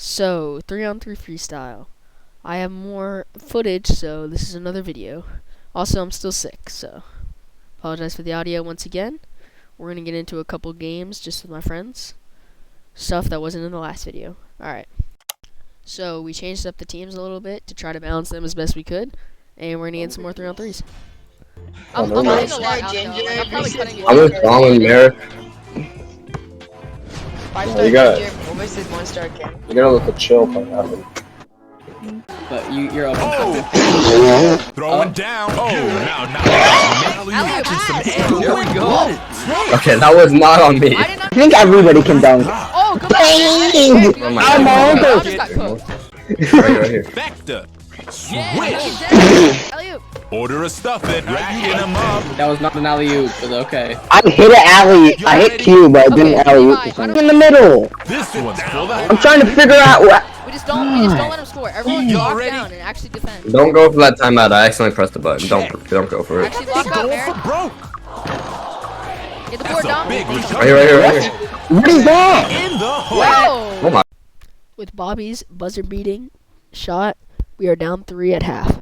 So, 3-on-3 freestyle. I have more footage, so this is another video. Also, I'm still sick, so apologize for the audio once again. We're gonna get into a couple games just with my friends. Stuff that wasn't in the last video. Alright. So, we changed up the teams a little bit to try to balance them as best we could. And we're gonna get some more 3-on-3s. I'm cutting a lot out, though. Like, I'm probably cutting it. I was following Merrick. You gotta look at chill for that. But you're open. Oh! Throwing down. Oh, now we go. Okay, that was not on me. I think everybody can dunk. Oh, come on! I'm on go! Right here. Vector. Switch. Order a stuff it. Racking them up. That was not an alley-oop, but okay. I hit an alley. I hit Q, but I didn't alley-oop. In the middle. This one's full of. I'm trying to figure out what. We just don't let him score. Everyone lock down and actually defend. Don't go for that timeout. I accidentally pressed the button. Don't go for it. Actually lock up, Merrick. Broke. Get the board down. Right here. What is that? In the hole. Whoa! Oh my. With Bobby's buzzer-beating shot, we are down 3 at half.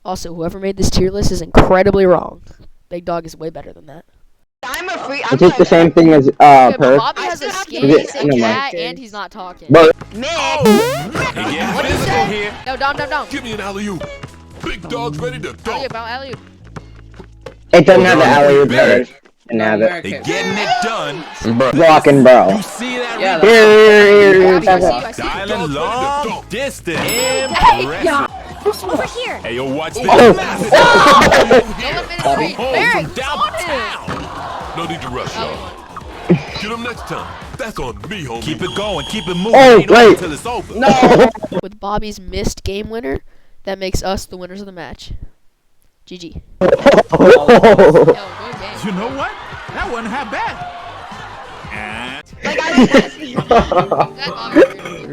Also, whoever made this tier list is incredibly wrong. Big Dog is way better than that. It's just the same thing as But Perk. Bobby has a skinny cat and he's not talking. But What did you say? No, down. Give me an alley-oop. Big Dog's ready to dunk. Alley-oop. it doesn't have the alley-oop better. Didn't have it. They getting it done. Blocking, bro. You see that? Yeah, Here. I see. Dialing long distance. Over here. Hey, yo, watch this. No limit. Merrick, From downtown. No need to rush, y'all. Get him next time. That's on me, homie. Keep it going. Keep it moving. Oh, Ain't over wait. till it's over. No. With Bobby's missed game winner, that makes us the winners of the match. GG. Yo, good game. You know what? That wasn't half bad.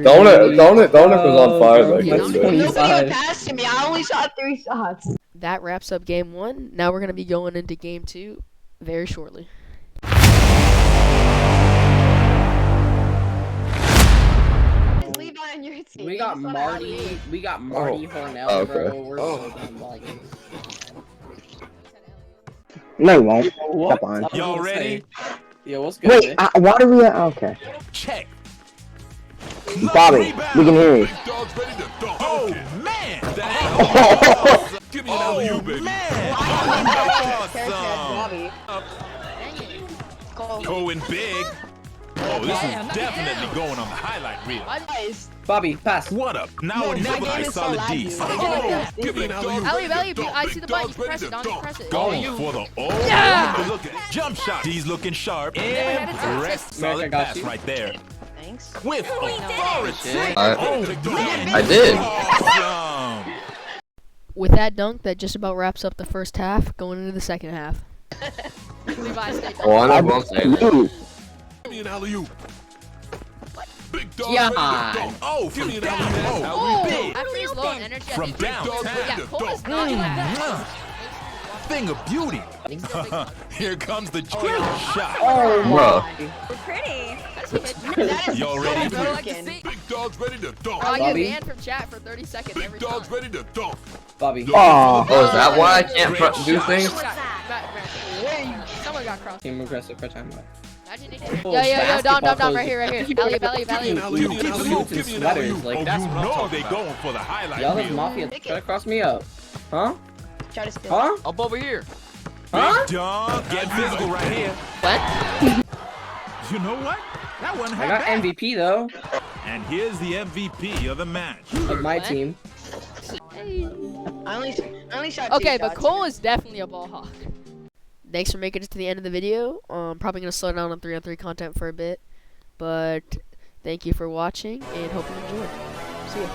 Donut was on fire. That's 25. I only shot 3 shots. That wraps up game 1. Now we're going to be going into game 2 very shortly. We got Marty. We got Marty Hornell, okay. bro. We're golden, like. No, you won't. What? Come on. Y'all ready? Yeah, what's good? Wait, why do we? Okay. Check. Bobby, we can hear you. Big Dog's ready to dunk. Oh, man. That Give me an alley-oop, baby. Man. Awesome. Going big. Oh, this is definitely going on the highlight reel. Bobby, pass. What up? Now or never, I solid D. Oh, give me an alley-oop. Alley-oop. I see the button. You can press it. Don't you press it. Going for the Yeah! Look at jump shot. D's looking sharp. had it to Rest Merrick, I solid got pass you. right there. Thanks. With authority. I did. Awesome. With that dunk, that just about wraps up the first half, going into the second half. Levi, stay down. Well, I won't say that. Give me an alley-oop. Big Dog Yeah. ready to dunk. Oh, give me an alley-oop. Oh, Big. after he's low on energy, I From think downtown. yeah, Cole is not bad. Thing of beauty. Here comes the trick shot. Bro. We're pretty. Y'all ready? Big Dog's ready to dunk. I get Bobby? banned from chat for 30 seconds every Big Dog's time. ready to dunk. Bobby. Aw. Oh, is that why I can't do things? Someone got crossed. Team aggressive for timeout. Imagine he did. Yo, down, right here. Alley-oop. You keep the boots and sweaters, like, that's what I'm know talking they about. going for the highlight Y'all have reel. Mafia try to cross me up. Huh? Try to steal. Huh? Up over here. Huh? Big Dog, get physical right here. What? You know what? That one I had got bad. MVP though. And here's the MVP of the match. Of my What? team. I only shot 2 Okay, but shots. Cole is definitely a ball hawk. Thanks for making it to the end of the video. Probably going to slow down on 3-on-3 content for a bit. But thank you for watching and hope you enjoyed. See ya.